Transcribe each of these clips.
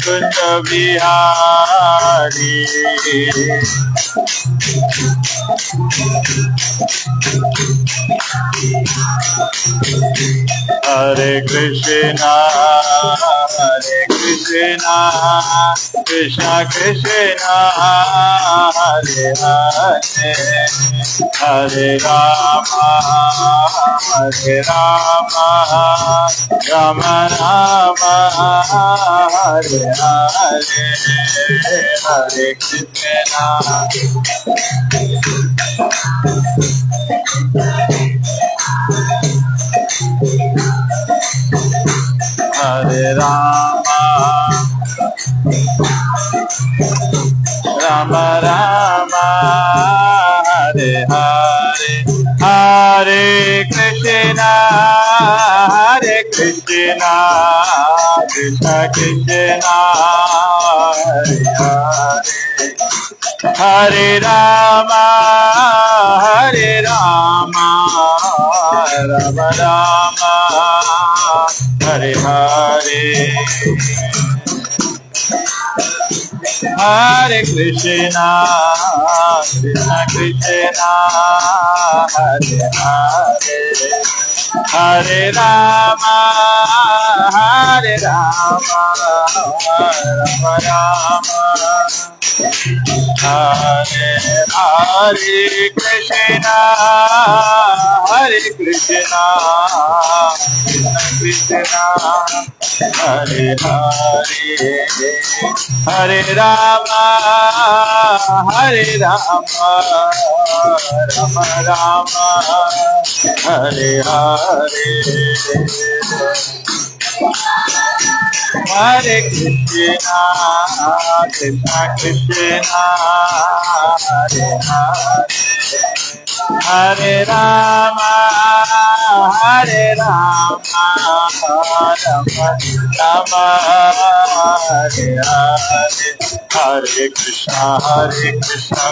कुंज बिहारी हरे कृष्णा कृष्ण कृष्णा हरे हरे हरे राम राम राम हरे हरे हरे कृष्णा हरे राम राम राम हरे हरे हरे कृष्णा कृष्ण कृष्णा हरे हरे हरे राम राम राम हरे हरे हरे कृष्णा कृष्ण कृष्णा हरे हरे हरे राम राम राम हरे हरे कृष्णा कृष्ण कृष्णा हरे हरे हरे राम राम राम हरे हरे हरे कृष्णा कृष्ण कृष्णा हरे हरे हरे राम राम राम हरे हरे हरे कृष्णा कृष्ण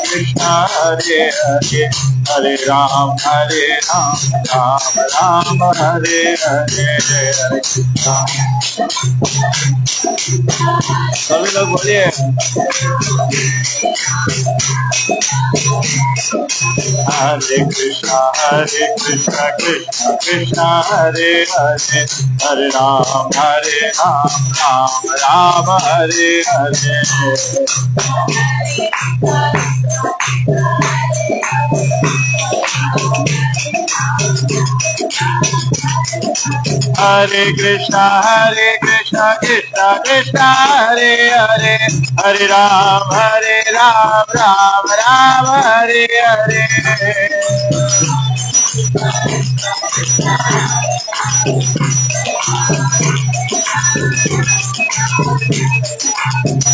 कृष्ण हरे हरे हरे राम राम राम हरे हरे हरे कृष्णा सभी लोग बोलिए हरे कृष्णा कृष्ण कृष्ण हरे हरे हरे राम राम राम हरे हरे हरे कृष्णा कृष्ण कृष्ण हरे हरे हरे राम राम राम हरे हरे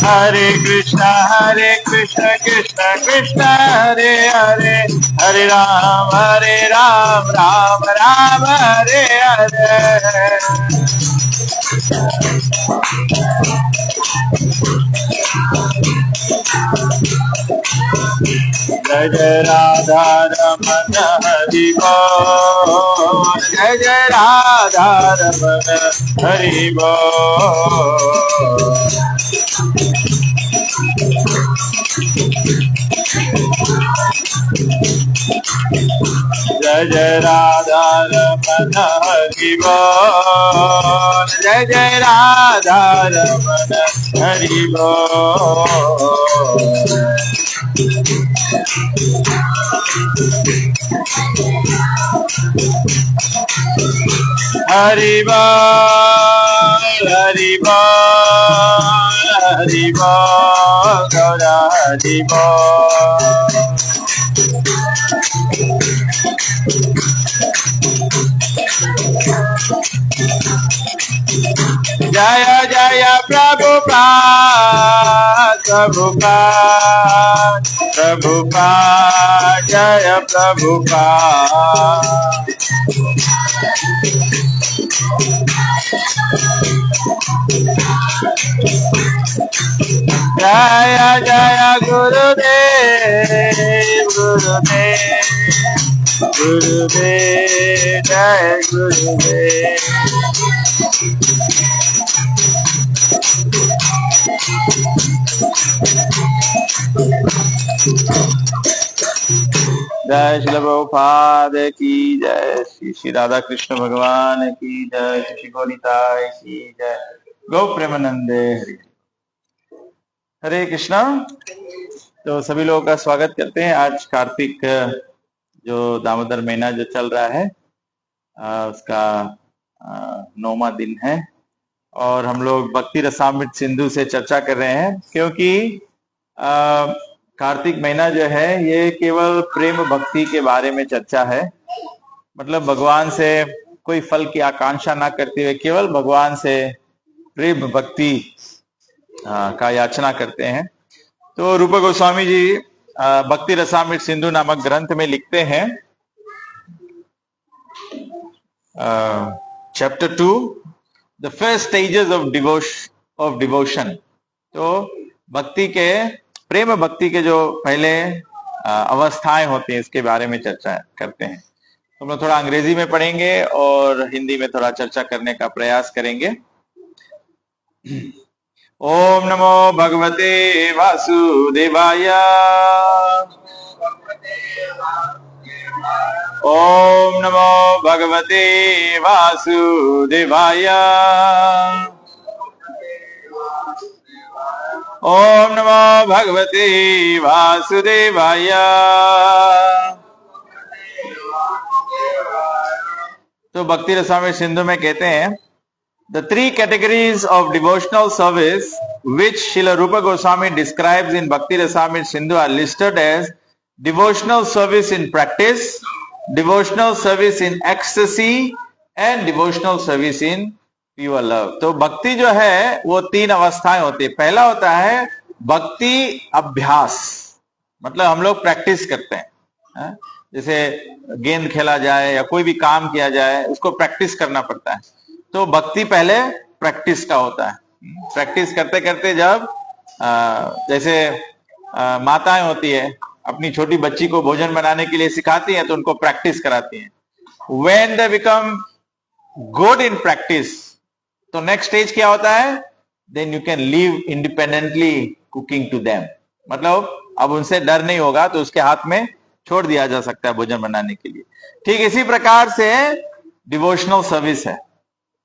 हरे कृष्णा कृष्ण कृष्ण हरे हरे हरे राम राम राम हरे हरे जय जय राधा रमन हरि बोल जय जय राधा रमन हरि बोल जय जय राधा रमन हरि बोल जय जय राधा रमन हरि बोल हरि बोल हरि बोल हरि बोल गौरा हरि बोल जय जय प्रभुपाद प्रभुपाद प्रभुपाद जय प्रभुपाद जय जय गुरुदेव गुरुदेव गुरुदेव जय गुरुदेव जय श्री प्रभुपाद की जय, श्री श्री राधा कृष्ण भगवान की जय, श्री गौरीताय की जय, गौ प्रेमानंदे हरि। हरे कृष्णा। तो सभी लोगों का स्वागत करते हैं। आज कार्तिक जो दामोदर महीना जो चल रहा है उसका 9वां दिन है और हम लोग भक्ति रसामृत सिंधु से चर्चा कर रहे हैं, क्योंकि कार्तिक महीना जो है ये केवल प्रेम भक्ति के बारे में चर्चा है। मतलब भगवान से कोई फल की आकांक्षा ना करते हुए केवल भगवान से प्रेम भक्ति का याचना करते हैं। तो रूप गोस्वामी जी भक्ति रसामृत सिंधु नामक ग्रंथ में लिखते हैं, chapter 2, the first stages of devotion. तो भक्ति के, प्रेम भक्ति के जो पहले अवस्थाएं होती हैं इसके बारे में चर्चा करते हैं। तो हम लोग थोड़ा अंग्रेजी में पढ़ेंगे और हिंदी में थोड़ा चर्चा करने का प्रयास करेंगे। ओम नमो भगवते वासुदेवाय। ओम नमो भगवते वासुदेवाय। ओम नमो भगवते वासुदेवाय। तो भक्ति रसामृत सिंधु में कहते हैं, the three categories of devotional service which Srila Rupa Goswami describes in Bhakti Rasamrita Sindhu are listed as devotional service in practice, devotional service in ecstasy and devotional service in pure love। तो भक्ति जो है वो 3 अवस्थाएं होती है। पहला होता है भक्ति अभ्यास, मतलब हम लोग प्रैक्टिस करते हैं। जैसे गेंद खेला जाए या कोई भी काम किया जाए उसको प्रैक्टिस करना पड़ता है। तो भक्ति पहले प्रैक्टिस का होता है। प्रैक्टिस करते करते जब जैसे माताएं होती है अपनी छोटी बच्ची को भोजन बनाने के लिए सिखाती हैं तो उनको प्रैक्टिस कराती हैं। When they become good in practice, तो नेक्स्ट स्टेज क्या होता है? Then you can live independently cooking to them। मतलब अब उनसे डर नहीं होगा तो उसके हाथ में छोड़ दिया जा सकता है भोजन बनाने के लिए। ठीक इसी प्रकार से डिवोशनल सर्विस है,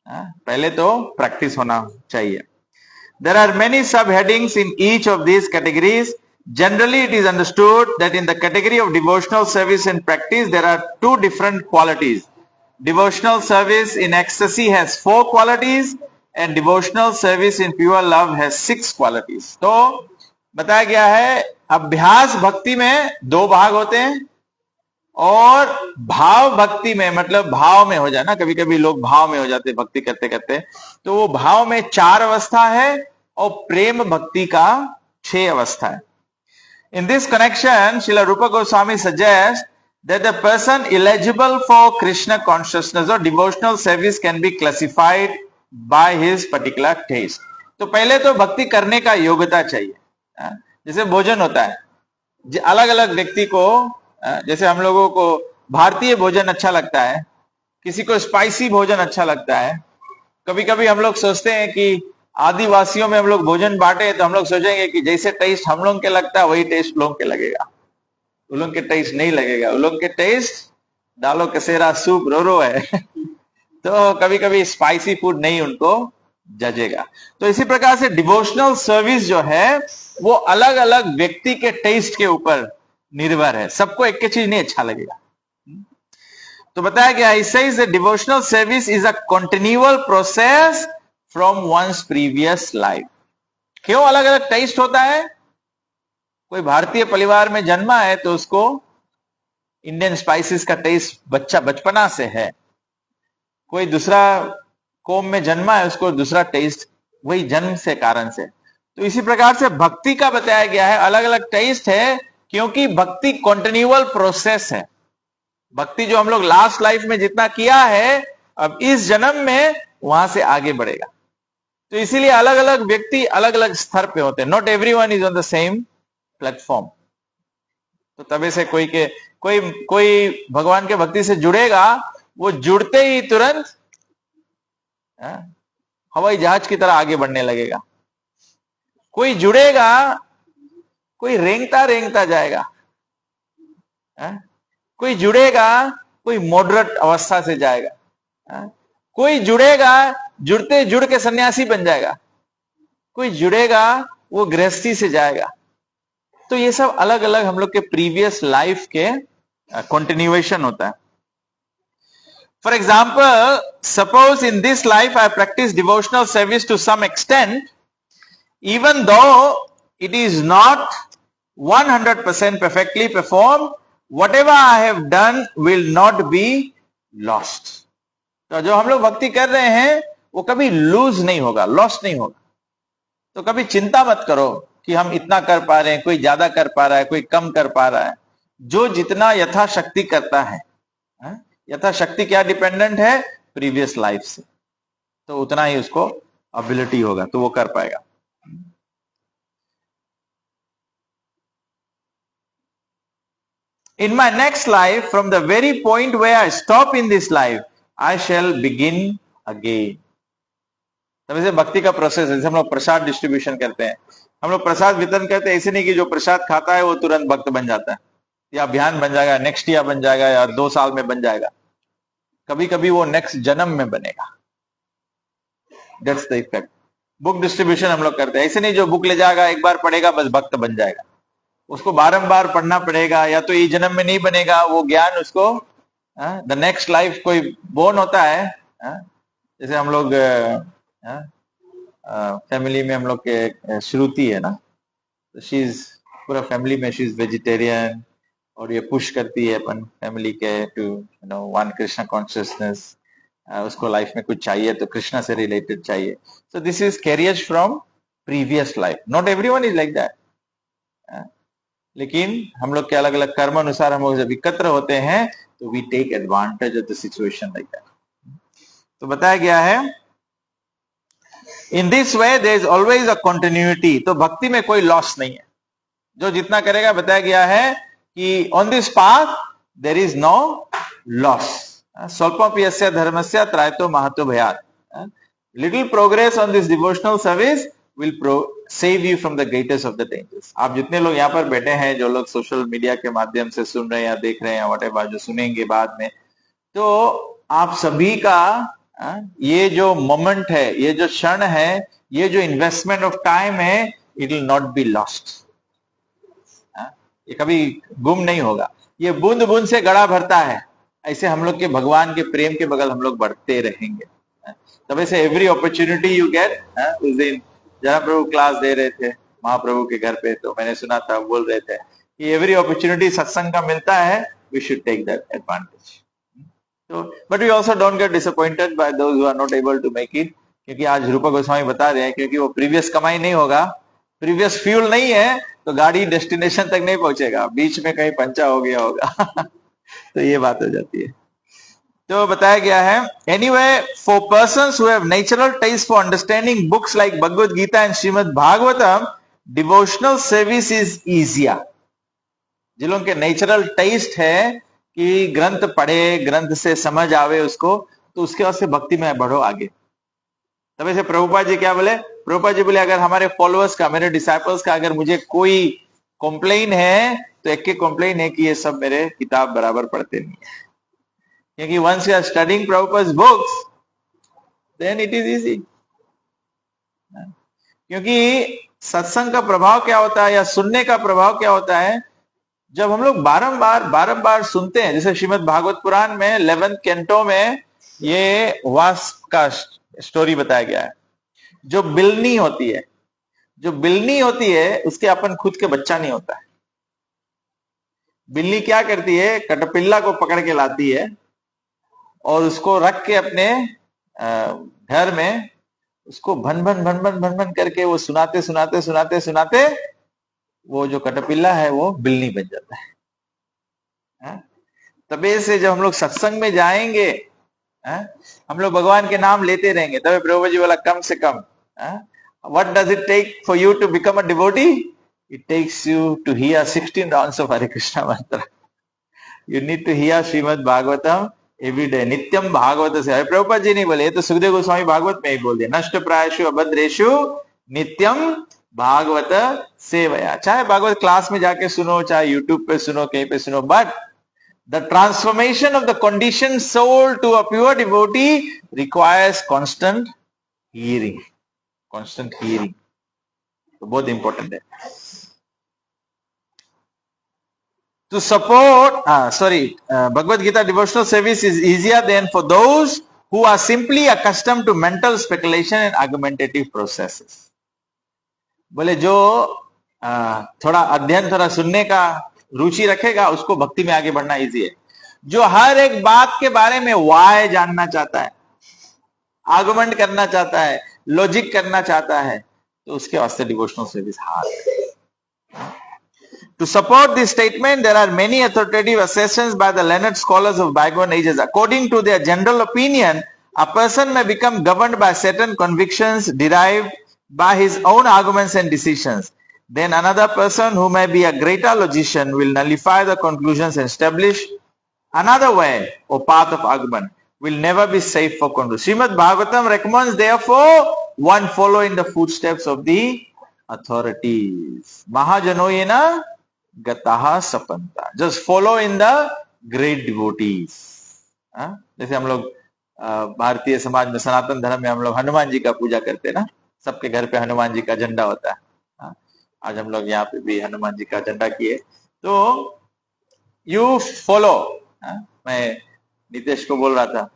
पहले तो प्रैक्टिस होना चाहिए। There are many subheadings in each of these categories. Generally, it is understood that in the category of devotional service and practice, there are 2 different qualities. Devotional service in ecstasy has 4 qualities and devotional service in pure love has 6 qualities. तो बताया गया है अभ्यास भक्ति में 2 भाग होते हैं और भाव भक्ति में, मतलब भाव में हो जाना, कभी कभी लोग भाव में हो जाते भक्ति करते करते, तो वो भाव में 4 अवस्था है और प्रेम भक्ति का 6 अवस्था है। In this connection, Srila Rupa Goswami suggests that the person eligible for Krishna consciousness or devotional service can be classified by his particular taste। तो पहले तो भक्ति करने का योग्यता चाहिए। जैसे भोजन होता है, अलग अलग व्यक्ति को, जैसे हम लोगों को भारतीय भोजन अच्छा लगता है, किसी को स्पाइसी भोजन अच्छा लगता है। कभी कभी हम लोग सोचते हैं कि आदिवासियों में हम लोग भोजन बांटे तो हम लोग सोचेंगे कि जैसे टेस्ट हम लोग के लगता है वही टेस्ट लोगों के लगेगा। उन लोग के टेस्ट नहीं लगेगा, उन लोग के टेस्ट दालो कसेरा सूप रो है तो कभी कभी स्पाइसी फूड नहीं उनको जजेगा। तो इसी प्रकार से डिवोशनल सर्विस जो है वो अलग अलग व्यक्ति के टेस्ट के ऊपर निर्भर है, सबको एक चीज नहीं अच्छा लगेगा। तो बताया गया इससे devotional service is a continual process from one's previous life. क्यों अलग अलग टेस्ट होता है? कोई भारतीय परिवार में जन्मा है तो उसको इंडियन स्पाइसेस का टेस्ट बचपना से है। कोई दूसरा कौम में जन्मा है उसको दूसरा टेस्ट वही जन्म से कारण से। तो इसी प्रकार से भक्ति का बताया गया है अलग अलग टेस्ट है, क्योंकि भक्ति कंटिन्यूअल प्रोसेस है। भक्ति जो हम लोग लास्ट लाइफ में जितना किया है अब इस जन्म में वहां से आगे बढ़ेगा। तो इसीलिए अलग अलग व्यक्ति अलग अलग स्तर पे होते हैं। Not everyone is on the same platform. तो तबे से कोई भगवान के भक्ति से जुड़ेगा, वो जुड़ते ही तुरंत हवाई जहाज की तरह आगे बढ़ने लगेगा। कोई जुड़ेगा, कोई रेंगता रेंगता जाएगा। कोई जुड़ेगा, कोई मॉडरेट अवस्था से जाएगा, कोई जुड़ेगा, जुड़ते जुड़ के सन्यासी बन जाएगा, कोई जुड़ेगा वो गृहस्थी से जाएगा। तो ये सब अलग अलग हम लोग के प्रीवियस लाइफ के कंटिन्यूएशन होता है। For example, suppose in this life I practice devotional service to some extent, even though it is not 100% perfectly performed, whatever I have done will not be lost. तो जो हम लोग भक्ति कर रहे हैं वो कभी लूज नहीं होगा, लॉस्ट नहीं होगा। तो कभी चिंता मत करो कि हम इतना कर पा रहे हैं, कोई ज्यादा कर पा रहा है, कोई कम कर पा रहा है। जो जितना यथाशक्ति करता है, यथाशक्ति क्या डिपेंडेंट है? प्रीवियस लाइफ से, तो उतना ही उसको एबिलिटी होगा, तो वो कर पाएगा। In my next life, from the very point where I stop in this life, I shall begin again. तब ऐसे भक्ति का प्रोसेस है। जैसे हम लोग प्रसाद डिस्ट्रीब्यूशन करते हैं, हम लोग प्रसाद वितरण करते हैं, ऐसे नहीं कि जो प्रसाद खाता है वो तुरंत भक्त बन जाता है, या अभियान बन जाएगा, नेक्स्ट ईयर बन जाएगा, या 2 साल में बन जाएगा। कभी कभी वो नेक्स्ट जन्म में बनेगा। That's the effect. Book distribution हम लोग करते हैं, ऐसे नहीं जो बुक ले जाएगा, एक बार पढ़ेगा बस भक्त बन जाएगा। उसको बारंबार पढ़ना पड़ेगा, या तो ये जन्म में नहीं बनेगा वो ज्ञान उसको द नेक्स्ट लाइफ कोई बोर्न होता है। जैसे हम लोग फैमिली में हम लोग के श्रुति है ना, तो शी इज पूरा फैमिली में शी इज वेजिटेरियन, और ये पुश करती है अपन फैमिली के टू वन कृष्णा कॉन्शियसनेस। उसको लाइफ में कुछ चाहिए तो कृष्णा से रिलेटेड चाहिए। सो this is carriers from previous life. Not everyone is like that, लेकिन हम लोग के अलग अलग कर्म अनुसार हम लोग जब एकत्र होते हैं तो we take advantage of the situation like that. तो बताया गया है in this way there is always a continuity. तो भक्ति में कोई लॉस नहीं है, जो जितना करेगा। बताया गया है कि on this path there is no loss. स्वल्पम यस्य धर्मस्य त्रायतो महतो भयात्। Little progress on this devotional service will save you from the greatest of the dangers. आप जितने लोग यहाँ पर बैठे हैं, जो लोग सोशल मीडिया के माध्यम से सुन रहे हैं या देख रहे हैं, whatever, जो सुनेंगे बाद में, तो आप सभी का ये जो मोमेंट है, ये जो क्षण है, ये जो इन्वेस्टमेंट ऑफ टाइम है, it will not be lost. ये कभी गुम नहीं होगा। ये बूंद बूंद से गड़ा भरता है, ऐसे हम लोग के भगवान के प्रेम के बगल हम लोग बढ़ते रहेंगे। तब ऐसे एवरी अपॉर्चुनिटी यू गेट। उस दिन जहाँ प्रभु क्लास दे रहे थे महाप्रभु के घर पे, तो मैंने सुना था बोल रहे थे कि एवरी अपॉर्चुनिटी सत्संग का मिलता है, we should take that advantage. तो but we also don't get disappointed by those who are not able to make it, क्योंकि आज रूपा गोस्वामी बता रहे हैं, क्योंकि वो प्रीवियस कमाई नहीं होगा, प्रीवियस फ्यूल नहीं है, तो गाड़ी डेस्टिनेशन तक नहीं पहुंचेगा, बीच में कहीं पंचा हो गया होगा। तो ये बात हो जाती है। तो बताया गया है anyway for persons who have natural taste for understanding books like Bhagavad Gita and Srimad Bhagavatam, devotional service is easier. जिन लोगों के नेचुरल टेस्ट है कि ग्रंथ पढ़े, ग्रंथ से समझ आवे उसको, तो उसके वास्ते भक्ति में बढ़ो आगे। तब ऐसे प्रभुपाद जी क्या बोले? प्रभुपाद जी बोले अगर हमारे फॉलोअर्स का, मेरे डिसाइपल्स का अगर मुझे कोई कंप्लेन है तो एक के कंप्लेन है कि ये सब मेरे किताब बराबर पढ़ते नहीं है। क्योंकि once you are studying Prabhupada's books, then it is easy. क्योंकि सत्संग का प्रभाव क्या होता है या सुनने का प्रभाव क्या होता है, जब हम लोग बारंबार सुनते हैं। जैसे श्रीमद् भागवत पुराण में 11th कैंटो में ये वास्प का स्टोरी बताया गया है। जो बिल्नी होती है उसके अपन खुद के बच्चा नहीं होता है। बिल्ली क्या करती है? कटपिल्ला को पकड़ के लाती है और उसको रख के अपने घर में उसको भन भन करके वो सुनाते वो जो कटपिल्ला है वो बिल्ली बन जाता है। तबे से जब हम लोग सत्संग में जाएंगे, हम लोग भगवान के नाम लेते रहेंगे, तबे प्रभु जी वाला कम से कम what does it take for you to become a devotee? It takes you to hear 16 rounds of Hare Krishna mantra. You need to hear Srimad Bhagavatam every day, नित्यम भागवत से। प्रभुपाद जी नहीं बोले, ये तो सुखदेव गोस्वामी भागवत में ही बोल दिया, नष्ट प्रायशु अभद्रेशु नित्यम भागवत सेवया। चाहे भागवत क्लास में जाके सुनो, चाहे यूट्यूब पे सुनो, कहीं पे सुनो, but The transformation of the conditioned soul to a pure devotee requires constant hearing. Constant hearing. तो बहुत इंपॉर्टेंट है. To support, Bhagavad Gita devotional service is easier than for those who are simply accustomed to mental speculation and argumentative processes. बोले जो थोड़ा अध्ययन, थोड़ा सुनने का रुचि रखेगा, उसको भक्ति में आगे बढ़ना इजी है. जो हर एक बात के बारे में वाय जानना चाहता है, आर्गुमेंट करना चाहता है, लॉजिक करना चाहता है, तो उसके वास्ते डिवोशनल सर्विस हार्ड है. To support this statement, there are many authoritative assertions by the learned scholars of bygone ages. According to their general opinion, a person may become governed by certain convictions derived by his own arguments and decisions. Then another person who may be a greater logician will nullify the conclusions and establish another way or path of argument. Will never be safe for conclusion. Srimad Bhagavatam recommends, therefore, one follow in the footsteps of the authorities. Mahajanoyena gataha sapanta. Just follow in the great devotees. जैसे हम लोग भारतीय समाज में, सनातन धर्म में हम लोग हनुमान जी का पूजा करते हैं ना, सबके घर पे हनुमान जी का झंडा होता है. आज हम लोग यहाँ पे भी हनुमान जी का झंडा किए. तो यू फॉलो. मैं नितेश को बोल रहा था,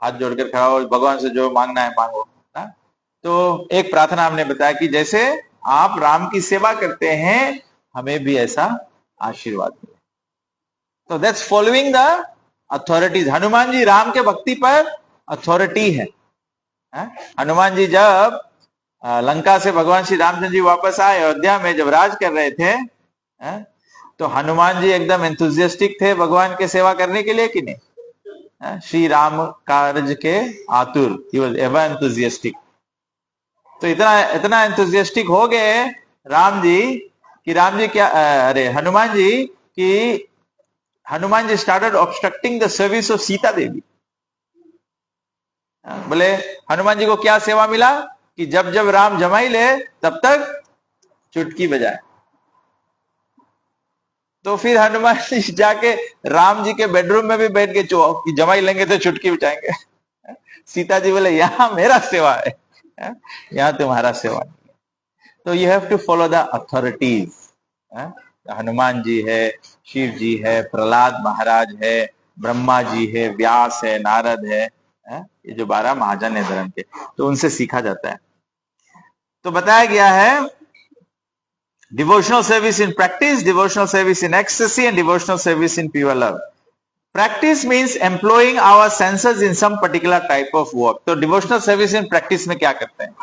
हाथ जोड़कर खड़ा हो, भगवान से जो मांगना है मांगो. तो एक प्रार्थना हमने बताया कि जैसे आप राम की सेवा करते हैं, हमें भी ऐसा आशीर्वाद मिले. तो that's following the authorities. Hanuman ji Ram के भक्ति पर अथॉरिटी है. हनुमान जी जब लंका से भगवान श्री रामचंद्र जी वापस आए, अयोध्या में जब राज कर रहे थे, तो हनुमान जी एकदम एंथुजियास्टिक थे भगवान के सेवा करने के लिए कि नहीं? श्री राम कार्य के आतुर. He was ever enthusiastic. तो इतना एंथुजियास्टिक हो गए राम जी कि Hanuman ji started obstructing the service of Sita Devi. बोले हनुमान जी को क्या सेवा मिला कि जब जब राम जमाई ले तब तक चुटकी बजाए. तो फिर हनुमान जी जाके राम जी के बेडरूम में भी बैठ के जमाई लेंगे तो चुटकी बजाएंगे. सीता जी बोले यहां मेरा सेवा है, यहां तुम्हारा सेवा नहीं. तो you have to follow the authorities. Hanuman ji है, शिव जी है, प्रहलाद महाराज है, ब्रह्मा जी है, व्यास है, नारद है, ये जो 12 महाजन है धर्म के, तो उनसे सीखा जाता है. तो बताया गया है devotional service in practice, devotional service in ecstasy and devotional service in pure love. Practice means employing our senses in some particular type of work. तो डिवोशनल सर्विस इन प्रैक्टिस में क्या करते हैं?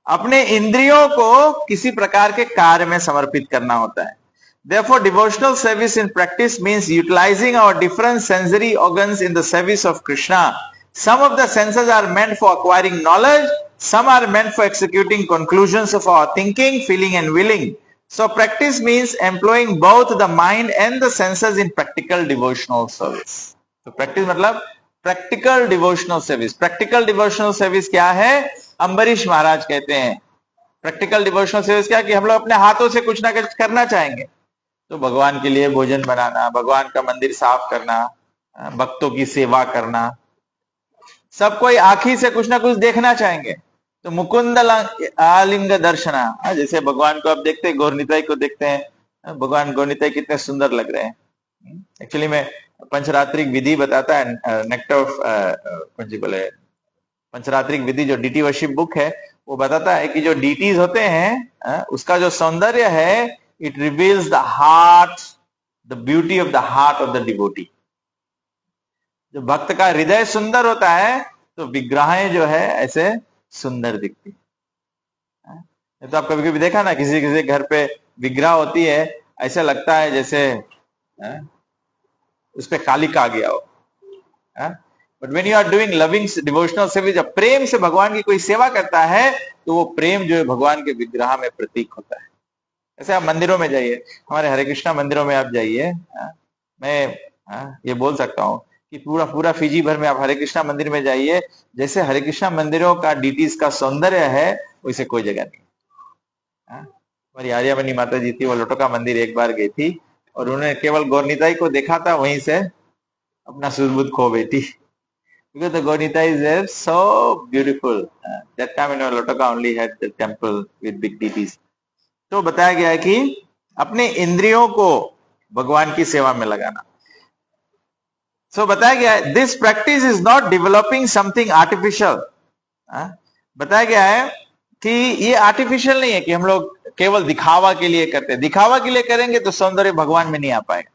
अपने इंद्रियों को किसी प्रकार के कार्य में समर्पित करना होता है. Therefore, devotional service in practice means utilizing our different sensory organs in the service of Krishna. Some of the senses are meant for acquiring knowledge, some are meant for executing conclusions of our thinking, feeling and willing. So practice means employing both the mind and the senses in practical devotional service. So practice मतलब practical devotional service. Practical devotional service क्या है? अम्बरीश महाराज कहते हैं practical devotional service क्या, कि हम लोग अपने हाथों से कुछ ना कुछ करना चाहेंगे. तो भगवान के लिए भोजन बनाना, भगवान का मंदिर साफ करना, भक्तों की सेवा करना, सब कोई आंखी से कुछ ना कुछ देखना चाहेंगे. तो मुकुंद आलिंग दर्शना, जैसे भगवान को आप देखते हैं, गौरनिताई को देखते हैं, भगवान गौरनिताई कितने सुंदर लग रहे हैं. एक्चुअली में पंचरात्रिक विधि बताता है, नेक्टर ऑफ बोले पंचरात्रिक विधि जो डीटी वर्शिप बुक है, वो बताता है कि जो डीटीज होते हैं उसका जो सौंदर्य है, it reveals the heart, the beauty of the heart of the devotee. जो भक्त का हृदय सुंदर होता है तो विग्रहें जो है ऐसे सुंदर दिखती है. तो आप कभी कभी देखा ना, किसी किसी घर पे विग्रह होती है, ऐसा लगता है जैसे उस पे कालिका आ गया हो. But when you are doing loving devotional service, जब प्रेम से भगवान की कोई सेवा करता है तो वो प्रेम जो है भगवान के विग्रह में प्रतीक होता है. ऐसे आप मंदिरों में जाइए, हमारे हरे कृष्णा मंदिरों में आप जाइए, मैं ये बोल सकता हूँ कि पूरा फिजी भर में आप हरे कृष्णा मंदिर में जाइए, जैसे हरे कृष्णा मंदिरों का डीटीज का सौंदर्य है वैसे कोई जगह नहीं. हमारी आर्यामणि माता जी थी, वो लोटोका मंदिर एक बार गई थी, और उन्होंने केवल गौरनीताई को देखा था, वहीं से अपना सुध खो बैठी। Because the Gaunitais are so beautiful. That time, Lotaka only had the temple with big deities. तो बताया गया है कि अपने इंद्रियों को भगवान की सेवा में लगाना। So बताया गया है, this practice is not developing something artificial. बताया गया है कि ये आर्टिफिशियल नहीं है कि हम लोग केवल दिखावा के लिए करते हैं। दिखावा के लिए करेंगे तो सौंदर्य भगवान में नहीं आ पाएगा।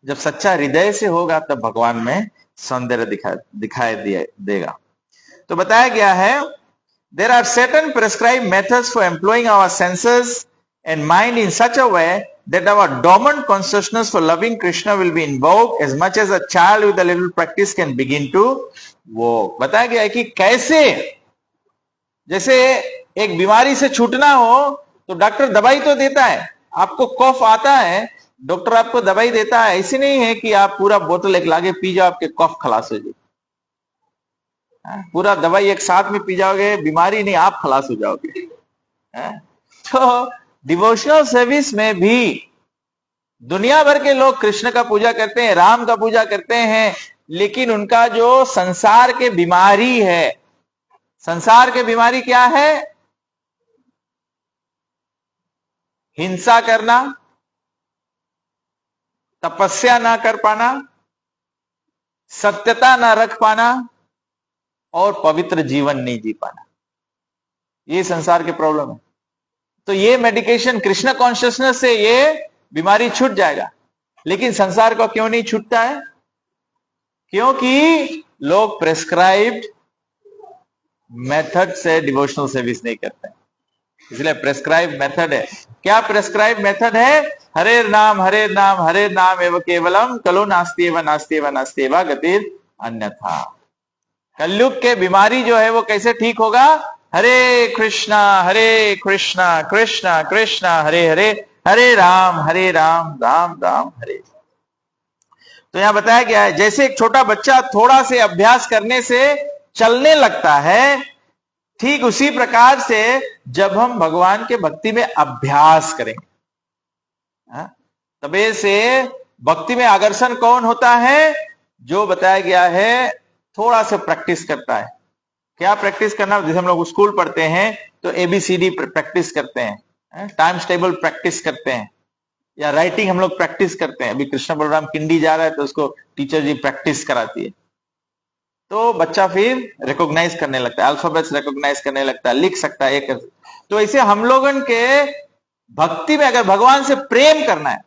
जब सच्चा हृदय से होगा तब भगवान में सौंदर्य दिखाई देगा। तो बताया गया है, there are certain prescribed methods for employing our senses and mind in such a way that our dormant consciousness for loving Krishna will be invoked as much as a child with a little practice can begin to walk. बताया गया है कि कैसे, जैसे एक बीमारी से छूटना हो तो डॉक्टर दवाई तो देता है, आपको कफ आता है डॉक्टर आपको दवाई देता है, ऐसे नहीं है कि आप पूरा बोतल एक लाके पी जाओ आपके कफ खलास हो जाए। पूरा दवाई एक साथ में पी जाओगे, बीमारी नहीं, आप खलास हो जाओगे। तो डिवोशनल सर्विस में भी दुनिया भर के लोग कृष्ण का पूजा करते हैं, राम का पूजा करते हैं, लेकिन उनका जो संसार के बीमारी है, संसार के बीमारी क्या है? हिंसा करना, तपस्या ना कर पाना, सत्यता ना रख पाना और पवित्र जीवन नहीं जी पाना, ये संसार के प्रॉब्लम है। तो ये मेडिकेशन कृष्ण कॉन्शियसनेस से ये बीमारी छूट जाएगा। लेकिन संसार को क्यों नहीं छूटता है? क्योंकि लोग प्रेस्क्राइब्ड मेथड से डिवोशनल सर्विस नहीं करते, इसलिए प्रेस्क्राइब मेथड है। क्या प्रेस्क्राइब मेथड है? हरे नाम हरे नाम हरे नाम एवं केवलम, कलो नास्ति एवं नास्ति एवं नास्ति एवं गतिर अन्यथा। कलयुग के बीमारी जो है वो कैसे ठीक होगा? हरे कृष्णा कृष्णा कृष्णा हरे हरे, हरे राम राम राम हरे। तो यहां बताया गया है, जैसे एक छोटा बच्चा थोड़ा से अभ्यास करने से चलने लगता है, ठीक उसी प्रकार से जब हम भगवान के भक्ति में अभ्यास करेंगे, तबे से भक्ति में आकर्षण कौन होता है? जो बताया गया है थोड़ा सा प्रैक्टिस करता है। क्या प्रैक्टिस करना? जैसे हम लोग स्कूल पढ़ते हैं तो एबीसीडी प्रैक्टिस करते हैं, टाइम्स टेबल प्रैक्टिस करते हैं, या राइटिंग हम लोग प्रैक्टिस करते हैं। अभी कृष्ण बलराम किंडी जा रहा है तो उसको टीचर जी प्रैक्टिस कराती है, तो बच्चा फिर रिकॉग्नाइज करने लगता है, अल्फाबेट्स रिकॉग्नाइज करने लगता है, लिख सकता है। तो ऐसे हम लोगन के भक्ति में अगर भगवान से प्रेम करना है,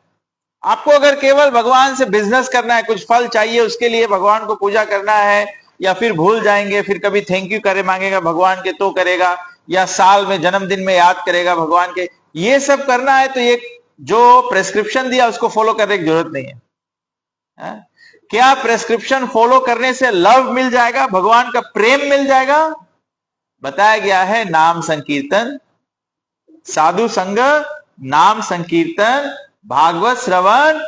आपको अगर केवल भगवान से बिजनेस करना है, कुछ फल चाहिए उसके लिए भगवान को पूजा करना है, या फिर भूल जाएंगे, फिर कभी थैंक यू करे मांगेगा भगवान के तो करेगा, या साल में जन्मदिन में याद करेगा भगवान के, ये सब करना है, तो ये जो प्रेस्क्रिप्शन दिया उसको फॉलो करने की जरूरत नहीं है। क्या प्रेस्क्रिप्शन फॉलो करने से लव मिल जाएगा, भगवान का प्रेम मिल जाएगा? बताया गया है नाम संकीर्तन, साधु संग, नाम संकीर्तन, भागवत श्रवण,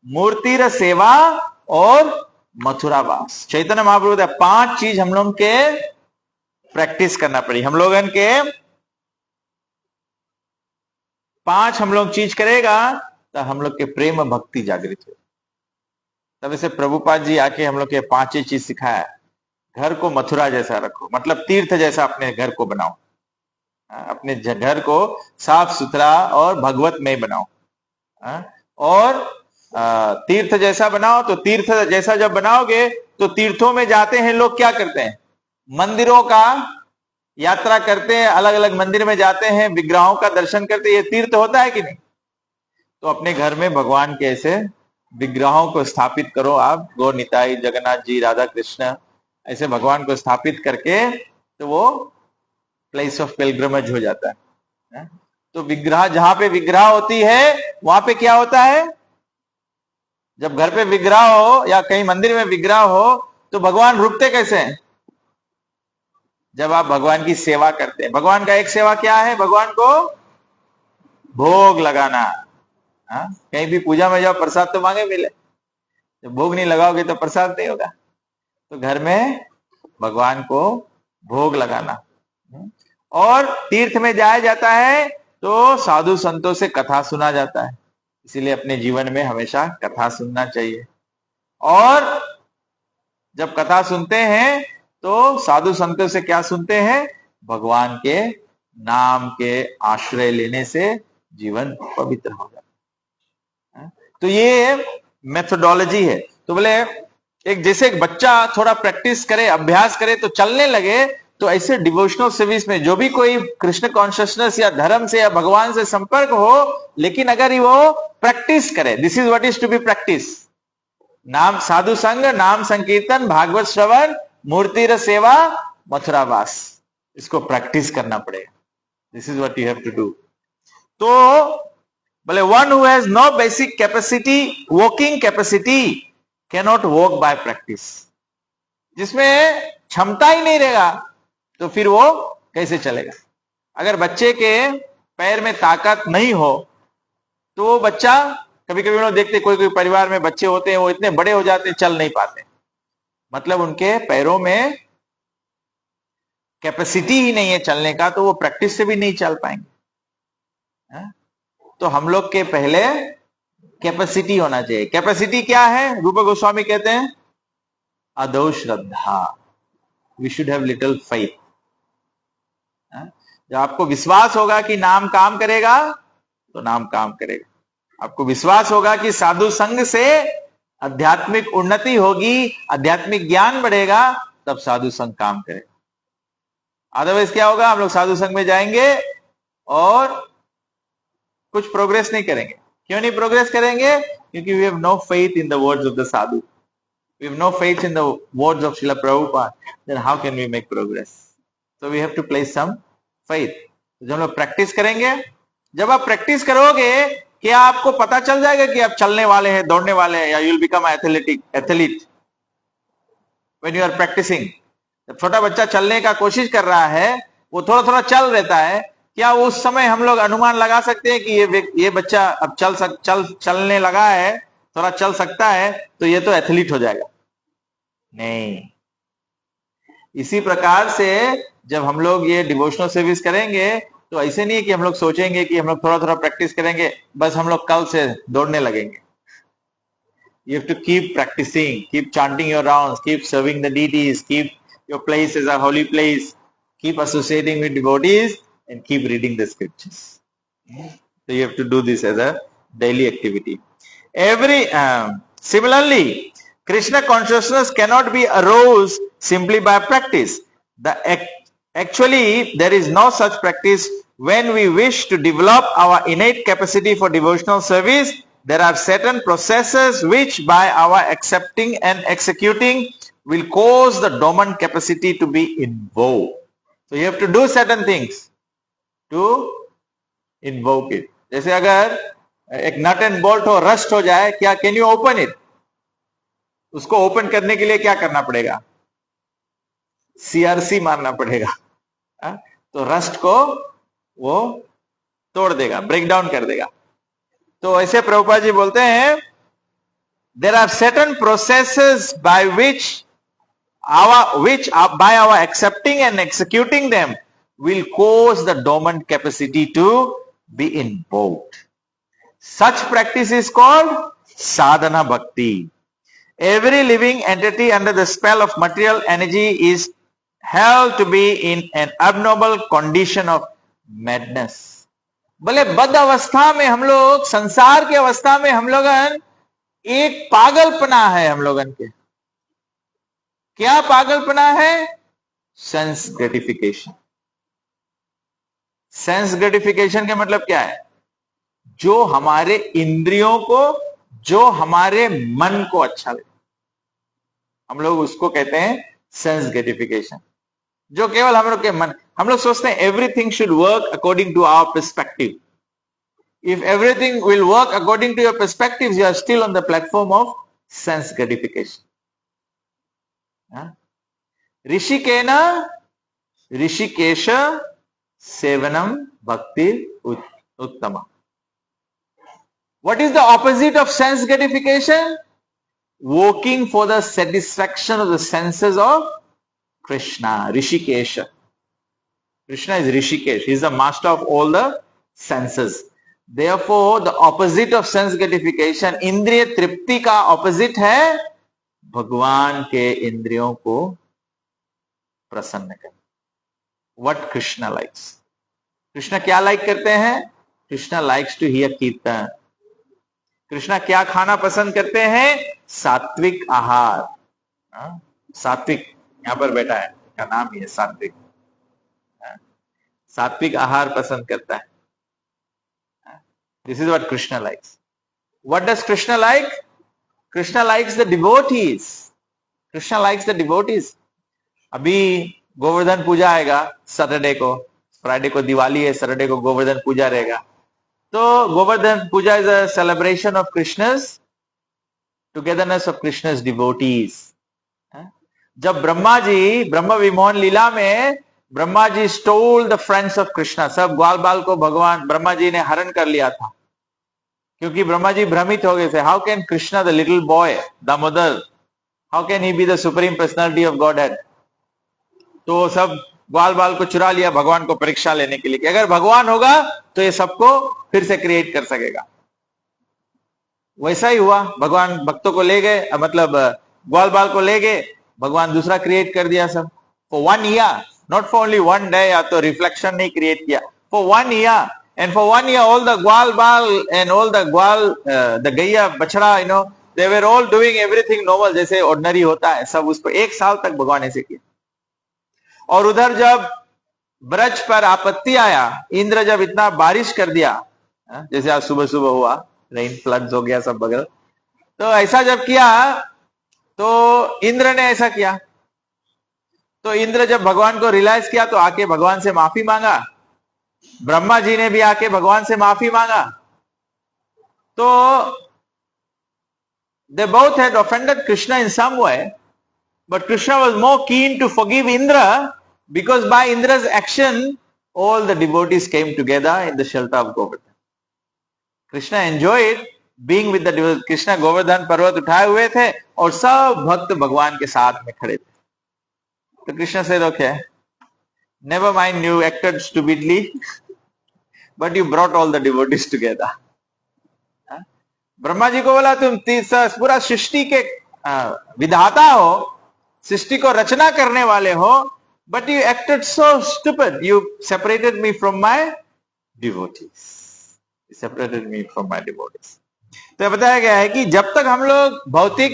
मूर्ति सेवा और मथुरावास। चैतन्य महाप्रभु ने 5 चीज हम लोग के प्रैक्टिस करना पड़ी। हम लोगन के 5 हम लोग चीज करेगा तो हम लोग के प्रेम भक्ति जागृत हो। तब से प्रभुपाद जी आके हम लोग के 5 चीज सिखाया। घर को मथुरा जैसा रखो, मतलब तीर्थ जैसा अपने घर को बनाओ, अपने घर को साफ सुथरा और भगवत में बनाओ, और तीर्थ जैसा बनाओ। तो तीर्थ जैसा जब बनाओगे तो तीर्थों में जाते हैं लोग, क्या करते हैं? मंदिरों का यात्रा करते हैं, अलग अलग मंदिर में जाते हैं, विग्रहों का दर्शन करते हैं, ये तीर्थ होता है कि नहीं? तो अपने घर में भगवान के ऐसे विग्रहों को स्थापित करो आप, गौर निताई, जगन्नाथ जी, राधा कृष्ण, ऐसे भगवान को स्थापित करके, तो वो प्लेस ऑफ पिलग्रिमेज हो जाता है। तो विग्रह, जहां पे विग्रह होती है वहां पे क्या होता है? जब घर पे विग्रह हो या कहीं मंदिर में विग्रह हो तो भगवान रुकते कैसे हैं? जब आप भगवान की सेवा करते हैं। भगवान का एक सेवा क्या है? भगवान को भोग लगाना। कहीं भी पूजा में जाओ, प्रसाद तो मांगे मिले, जब भोग नहीं लगाओगे तो प्रसाद नहीं होगा। तो घर में भगवान को भोग लगाना। और तीर्थ में जाया जाता है तो साधु संतों से कथा सुना जाता है, इसीलिए अपने जीवन में हमेशा कथा सुनना चाहिए। और जब कथा सुनते हैं तो साधु संतों से क्या सुनते हैं? भगवान के नाम के आश्रय लेने से जीवन पवित्र हो जाता है। तो ये मेथोडोलॉजी है। तो बोले जैसे एक बच्चा थोड़ा प्रैक्टिस करे, अभ्यास करे तो चलने लगे, तो ऐसे डिवोशनल सर्विस में जो भी कोई कृष्ण कॉन्शियसनेस या धर्म से या भगवान से संपर्क हो, लेकिन अगर वो प्रैक्टिस करे, this is what is to be practice. नाम साधु संग, नाम संकीर्तन, भागवत श्रवण, मूर्ति र सेवा, मथुरावास, इसको प्रैक्टिस करना पड़ेगा। This is what you have to do. तो बोले one who has no basic capacity, walking capacity, cannot walk by practice. जिसमें क्षमता ही नहीं रहेगा तो फिर वो कैसे चलेगा? अगर बच्चे के पैर में ताकत नहीं हो तो वो बच्चा, कभी कभी हम लोग देखते कोई कोई परिवार में बच्चे होते हैं वो इतने बड़े हो जाते हैं चल नहीं पाते, मतलब उनके पैरों में कैपेसिटी ही नहीं है चलने का, तो वो प्रैक्टिस से भी नहीं चल पाएंगे। तो हम लोग के पहले कैपेसिटी होना चाहिए। कैपेसिटी क्या है? रूप गोस्वामी कहते हैं अदौ श्रद्धा, we should have little faith. जब आपको विश्वास होगा कि नाम काम करेगा तो नाम काम करेगा। आपको विश्वास होगा कि साधु संग से आध्यात्मिक उन्नति होगी, आध्यात्मिक ज्ञान बढ़ेगा, तब साधु संग काम करेगा। अदरवाइज क्या होगा? हम लोग साधु संग में जाएंगे और कुछ प्रोग्रेस नहीं करेंगे। क्यों नहीं प्रोग्रेस करेंगे? क्योंकि we have no faith in the words of the sadhu, we have no faith in the words of Srila Prabhupada, then how can we make progress? So we have to place some faith. जब हम लोग practice करेंगे, जब आप practice करोगे क्या आपको पता चल जाएगा कि आप चलने वाले हैं, दौड़ने वाले हैं, या you will become athlete when you are practising. जब छोटा बच्चा चलने का कोशिश कर रहा है, वो थोड़ा थोड़ा चल रहता है, क्या उस समय हम लोग अनुमान लगा सकते हैं कि ये बच्चा अब चलने लगा है, थोड़ा चल सकता है, तो ये तो एथलीट हो जाएगा? नहीं। इसी प्रकार से जब हम लोग ये डिवोशनल सर्विस करेंगे तो ऐसे नहीं है कि हम लोग सोचेंगे कि हम लोग थोड़ा थोड़ा प्रैक्टिस करेंगे बस हम लोग कल से दौड़ने लगेंगे। You have to keep practicing, keep chanting your rounds, keep serving the deities, keep your place as a holy place, keep associating with devotees, and keep reading the scriptures. So you have to do this as a daily activity. Similarly, Krishna consciousness cannot be aroused simply by practice. Actually, there is no such practice. When we wish to develop our innate capacity for devotional service, there are certain processes which by our accepting and executing will cause the dormant capacity to be invoked. So you have to do certain things to invoke it. जैसे अगर एक nut and bolt हो, rust हो जाए, क्या can you open it? उसको open करने के लिए क्या करना पड़ेगा? CRC मारना पड़ेगा। तो रस्ट को वो तोड़ देगा, ब्रेक डाउन कर देगा। तो ऐसे प्रभुपाद जी बोलते हैं there are certain processes by which by our accepting and executing them will cause the dormant capacity to be invoked. Such practice is called sadhana bhakti. Every living entity under the spell of material energy is held to be in an abnormal condition of madness. बोले बद्ध अवस्था में हम लोग, संसार की अवस्था में हम लोगन एक पागलपना है हम लोगन के। क्या पागलपना है? Sense gratification. सेंस ग्रेटिफिकेशन का मतलब क्या है? जो हमारे इंद्रियों को, जो हमारे मन को अच्छा लगे, हम लोग उसको कहते हैं सेंस ग्रेटिफिकेशन। जो केवल हम लोग के मन, हम लोग सोचते हैं everything should work according to our perspective. If everything will work according to your perspectives, you are still on the platform of sense gratification. Rishikesha sevanam bhakti uttama. What is the opposite of sense gratification? Working for the satisfaction of the senses of Krishna. Rishikesha. Krishna is Rishikesh. He is the master of all the senses. Therefore, the opposite of sense gratification, इंद्रिय तृप्ति का opposite है भगवान के इंद्रियों को प्रसन्न करना. What Krishna likes. Krishna क्या लाइक करते हैं? कृष्ण लाइक्स टू हियर कीर्तन. कृष्ण क्या खाना पसंद करते हैं? सात्विक आहार. सात्विक यहां पर बैठा है, क्या नाम ही है सात्विक. सात्विक आहार पसंद करता है. This is what Krishna likes. What does Krishna like? Krishna likes the devotees. Krishna likes the devotees. अभी गोवर्धन पूजा आएगा सैटरडे को, फ्राइडे को दिवाली है, सैटरडे को गोवर्धन पूजा रहेगा. तो Govardhan Puja is a celebration of Krishna's togetherness of Krishna's devotees. जब ब्रह्मा जी ब्रह्म विमोहन लीला में Brahma ji stole the friends of Krishna, सब ग्वाल बाल को भगवान ब्रह्मा जी ने हरण कर लिया था, क्योंकि ब्रह्मा जी भ्रमित हो गए थे. How can Krishna the little boy Damodar, how can he be the supreme personality of God head. तो सब ग्वाल बाल को चुरा लिया भगवान को परीक्षा लेने के लिए कि अगर भगवान होगा तो ये सबको फिर से क्रिएट कर सकेगा. वैसा ही हुआ, भगवान भक्तों को ले गए, मतलब ग्वाल बाल को ले गए, भगवान दूसरा क्रिएट कर दिया सब for 1 year, not for only 1 day. या तो रिफ्लेक्शन नहीं क्रिएट किया, for 1 year. And for 1 year all the ग्वाल बाल एंड ऑल द ग्वाल द गैया बछड़ा, you know, they were all doing everything normal, जैसे ऑर्डिनरी होता है सब. उसको 1 साल तक भगवान ऐसे किया. और उधर जब ब्रज पर आपत्ति आया, इंद्र जब इतना बारिश कर दिया, जैसे आज सुबह सुबह हुआ, रेन फ्लड्स हो गया सब बगल, तो ऐसा जब किया तो इंद्र ने ऐसा किया. तो इंद्र जब भगवान को रियलाइज किया तो आके भगवान से माफी मांगा. ब्रह्मा जी ने भी आके भगवान से माफी मांगा. तो they both had offended Krishna in some way, but Krishna was more keen to forgive Indra, because by Indra's action all the devotees came together in the shelter of Govardhan. Krishna enjoyed being with the devotees. Krishna Govardhan पर्वत उठाए हुए थे और सब भक्त भगवान के साथ में खड़े थे. तो Krishna said, okay, never mind, you acted stupidly, but you brought all the devotees together. Brahma ji को बोला तुम पूरा सृष्टि के विधाता हो, सृष्टि को रचना करने वाले हो, but you acted so stupid. You separated me from my devotees. You separated me from my devotees. तो बताया गया है कि जब तक हम लोग भौतिक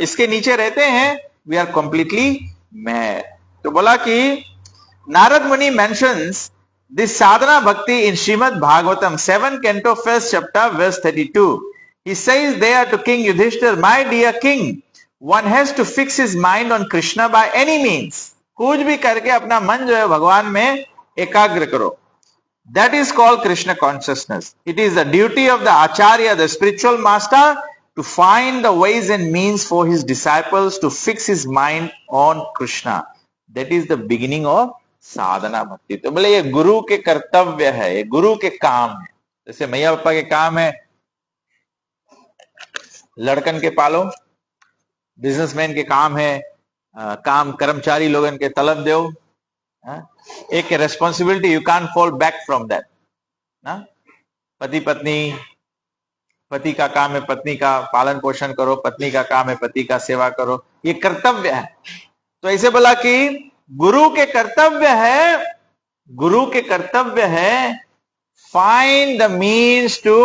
इसके नीचे रहते हैं, we are completely mad. तो बोला कि नारद मुनि mentions this sadhana bhakti in Srimad Bhagavatam 7 canto 1st chapter verse 32. He says there to King Yudhishthir, my dear king, one has to fix his mind on Krishna by any means. कुछ भी करके अपना मन जो है भगवान में एकाग्र करो. That is called Krishna consciousness. It is the duty of the Acharya, the spiritual master, to find the ways and means for his disciples to fix his mind on Krishna. That is the beginning of साधना भक्ति. तो बोले ये गुरु के कर्तव्य है, ये गुरु के काम है. जैसे मैया पापा के काम है लड़कन के पालो, बिजनेसमैन के काम है काम कर्मचारी लोगन के तलब दो. एक responsibility, you can fall back from that. पति पत्नी, पति का काम है पत्नी का पालन पोषण करो, पत्नी का काम है पति का सेवा करो, ये कर्तव्य है. तो ऐसे बोला कि गुरु के कर्तव्य है, गुरु के कर्तव्य है find the means to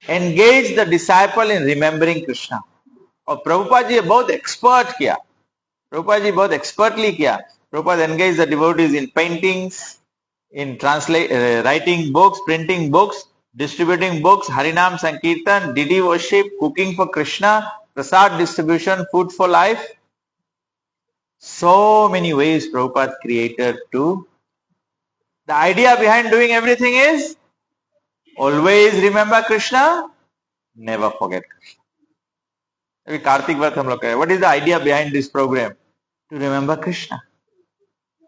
engage the disciple in remembering Krishna. और प्रभुपाद जी बहुत एक्सपर्ट किया, प्रभुपाद जी बहुत एक्सपर्टली किया. Prabhupada engage the devotees in paintings, in translate writing books, printing books, distributing books, Harinam Sankirtan, deity worship, cooking for Krishna, prasad distribution, food for life. So many ways Prabhupada created to. The idea behind doing everything is always remember Krishna, never forget Krishna. अभी कार्तिक व्रत हम लोग करें. What is the idea behind this program? To remember Krishna.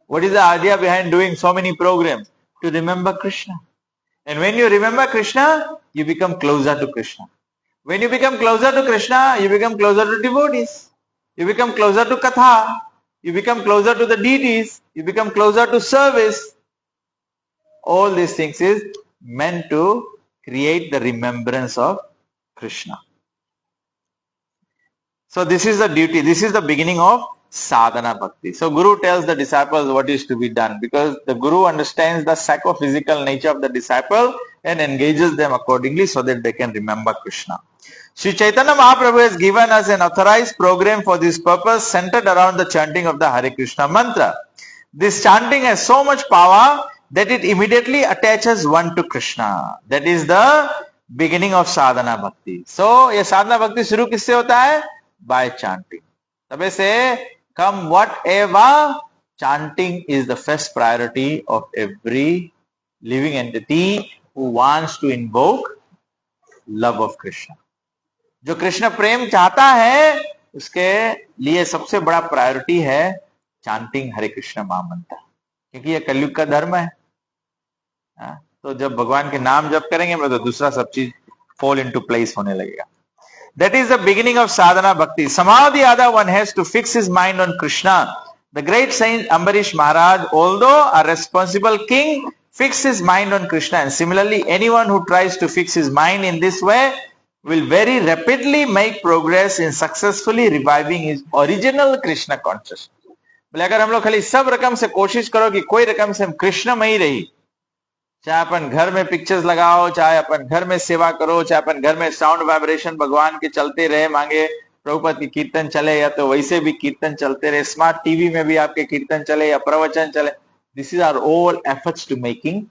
What is the idea behind doing so many programs? To remember Krishna. And when you remember Krishna, you become closer to Krishna. When you become closer to Krishna, you become closer to devotees. You become closer to Katha. You become closer to the deities. You become closer to service. All these things is meant to create the remembrance of Krishna. So this is the duty, this is the beginning of sadhana bhakti. So Guru tells the disciples what is to be done, because the Guru understands the psychophysical nature of the disciple and engages them accordingly so that they can remember Krishna. Sri Chaitanya Mahaprabhu has given us an authorized program for this purpose, centered around the chanting of the Hare Krishna mantra. This chanting has so much power that it immediately attaches one to Krishna. That is the beginning of sadhana bhakti. So ये sadhana bhakti शुरू किससे होता है? By chanting. तबे से come whatever, chanting is the first priority of every living entity who wants to invoke love of Krishna. जो कृष्ण प्रेम चाहता है उसके लिए सबसे बड़ा प्रायोरिटी है चांटिंग हरे कृष्ण महामंत्र, क्योंकि ये कलयुग का धर्म है। तो जब भगवान के नाम जप करेंगे तो दूसरा सब चीज फॉल इनटू प्लेस होने लगेगा। That is the beginning of sadhana bhakti. Somehow or the other one has to fix his mind on Krishna. The great Saint Ambarish Maharaj, although a responsible king, fixed his mind on Krishna, and similarly anyone who tries to fix his mind in this way will very rapidly make progress in successfully reviving his original Krishna consciousness. बोले अगर हम लोग खाली सब रकम से कोशिश करो कि कोई रकम से हम कृष्ण में ही रही, चाहे अपन घर में पिक्चर्स लगाओ, चाहे अपन घर में सेवा करो, चाहे अपन घर में साउंड वाइब्रेशन भगवान के चलते रहे, मांगे प्रभुपद की कीर्तन चले या तो वैसे भी कीर्तन चलते रहे, स्मार्ट टीवी में भी आपके कीर्तन चले या प्रवचन चले, this is our all efforts to making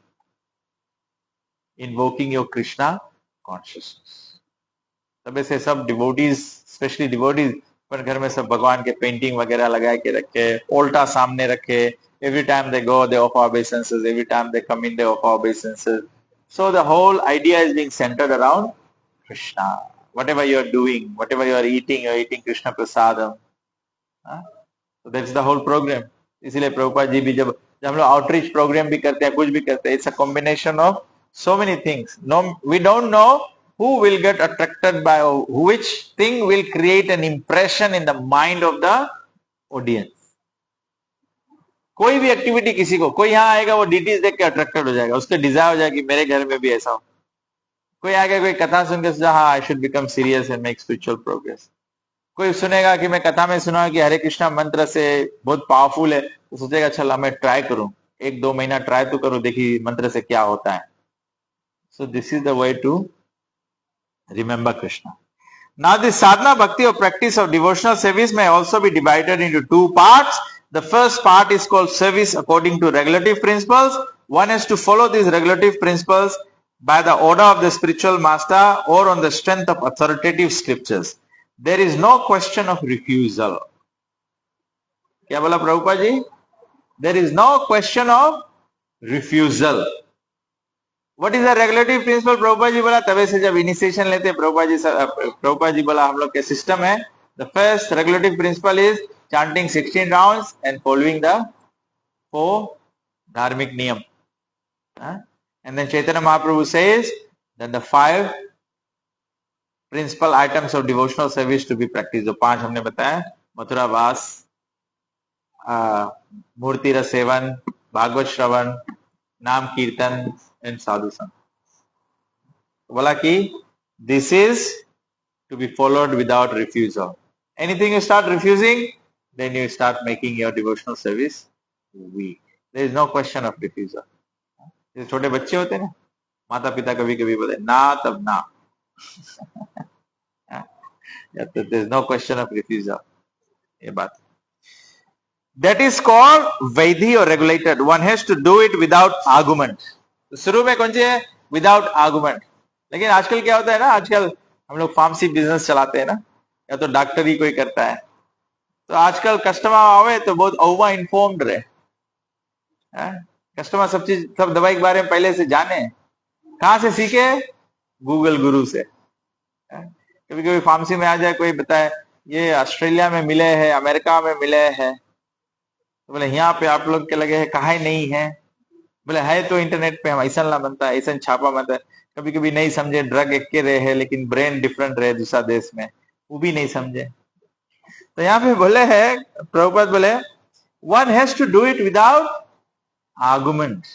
invoking your Krishna consciousness. तब से सब डिवोटीज, स्पेशली डिवोटीज पर घर में सब भगवान के पेंटिंग वगैरह लगा के रखे, ओल्टा सामने रखे, every time they go they offer obeisances, every time they come in they offer obeisances. So the whole idea is being centered around Krishna. Whatever you are doing, whatever you are eating Krishna prasadam. So that's the whole program. इसलिए प्रभुपाद जी भी जब हम लोग outreach programme भी करते हैं, कुछ भी करते हैं, it's a combination of so many things. No, we don't know who will get attracted by which thing will create an impression in the mind of the audience. कोई भी एक्टिविटी किसी को, कोई यहाँ आएगा वो डीटीज देख के अट्रैक्टेड हो जाएगा, उसके डिजायर हो जाएगा कि मेरे घर में भी ऐसा हो। कोई आएगा कोई कथा सुन के सोचा हाँ I should become serious and make spiritual progress. कोई सुनेगा कि मैं कथा में सुना कि हरे कृष्णा मंत्र से बहुत पावरफुल है, तो सोचेगा चल मैं ट्राई करूं, 1-2 महीना ट्राई तो करूं, देखिए मंत्र से क्या होता है। So this is the way to remember Krishna. Now this sadhana bhakti or practice of devotional service may also be divided into 2 parts. The first part is called service according to regulative principles. One has to follow these regulative principles by the order of the spiritual master or on the strength of authoritative scriptures. There is no question of refusal. क्या बोला Prabhupada ji? There is no question of refusal. What is the regulative principle? Prabhupada ji बोला तबे से जब initiation लेते प्रभुपाद जी बोला हम लोग के सिस्टम है, the first regulative principle is chanting 16 rounds and following the 4 dharmic niyam. And then Chaitanya Mahaprabhu says that the 5 principal items of devotional service to be practiced. जो 5 हमने बताया, मथुरा वास, मूर्ति रस सेवन, भागवत श्रवण, नाम कीर्तन and sadhu संग। बोला कि this is to be followed without refusal. Anything you start refusing, then you start making your devotional service weak. There is no question of refusal. जैसे छोटे बच्चे होते हैं ना, माता पिता कभी कभी बोले ना तब ना, there is no question of refusal. ये बात, that is called vaidhi or regulated. One has to do it without argument. तो शुरू में कौन सी है? Without argument. लेकिन आजकल क्या होता है ना, आजकल हम लोग फार्मेसी बिजनेस चलाते हैं ना, या तो डॉक्टरी कोई करता है, तो आजकल कस्टमर आवे तो बहुत ओवर इन्फॉर्म्ड रहे, कस्टमर सब चीज, सब दवाई के बारे में पहले से जाने। कहां से सीखे? गूगल गुरु से। कभी कभी फार्मेसी में आ जाए कोई बताए ये ऑस्ट्रेलिया में मिले हैं, अमेरिका में मिले हैं, तो बोले यहाँ पे आप लोग के लगे है, कहा ही नहीं है। बोले है तो इंटरनेट पे हम ऐसा ला बनता है, ऐसा छापा बनता है। कभी कभी नहीं समझे, ड्रग एक के रहे हैं लेकिन ब्रेन डिफरेंट रहे दूसरा देश में, वो भी नहीं समझे। तो यहाँ पे बोले है प्रभुपाद बोले one has to do it without argument.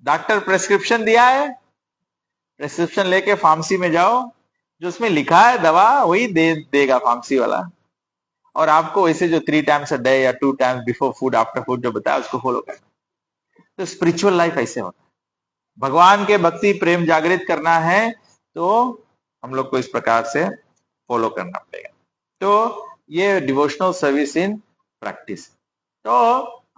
Doctor prescription दिया है, प्रेस्क्रिप्शन लेके फार्मेसी में जाओ, जो उसमें लिखा है दवा वही देगा फार्मेसी वाला, और आपको वैसे जो 3 times a day या 2 times before food after food जो बताया उसको फॉलो करना। तो स्पिरिचुअल लाइफ ऐसे होता है। भगवान के भक्ति प्रेम जागृत करना है तो हम लोग को इस प्रकार से फॉलो करना पड़ेगा। तो ये डिवोशनल सर्विस इन प्रैक्टिस। तो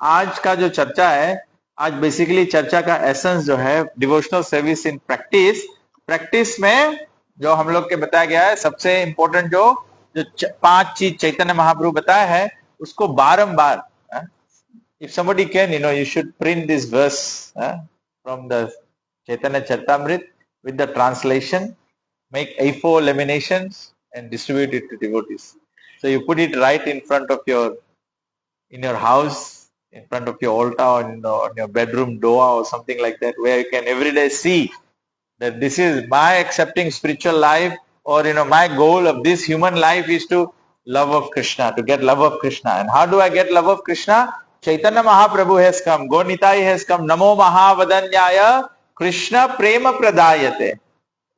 आज का जो चर्चा है, आज बेसिकली चर्चा का एसेंस जो है devotional service in practice. Practice में जो हम लोग के बताया गया है, सबसे इंपॉर्टेंट जो 5 चीज चैतन्य महाप्रभु बताया है उसको बारंबार, if somebody can, you should print this verse from the Chaitanya Charitamrita with the translation, make A4 laminations and distribute it to devotees. So you put it right in front of in your house, in front of your altar, or on your bedroom door or something like that, where you can every day see that this is my accepting spiritual life, or my goal of this human life is to love of Krishna, to get love of Krishna. And how do I get love of Krishna? Chaitanya Mahaprabhu has come, Gonitai has come, Namo Mahavadanyaya Krishna Prema Pradayate.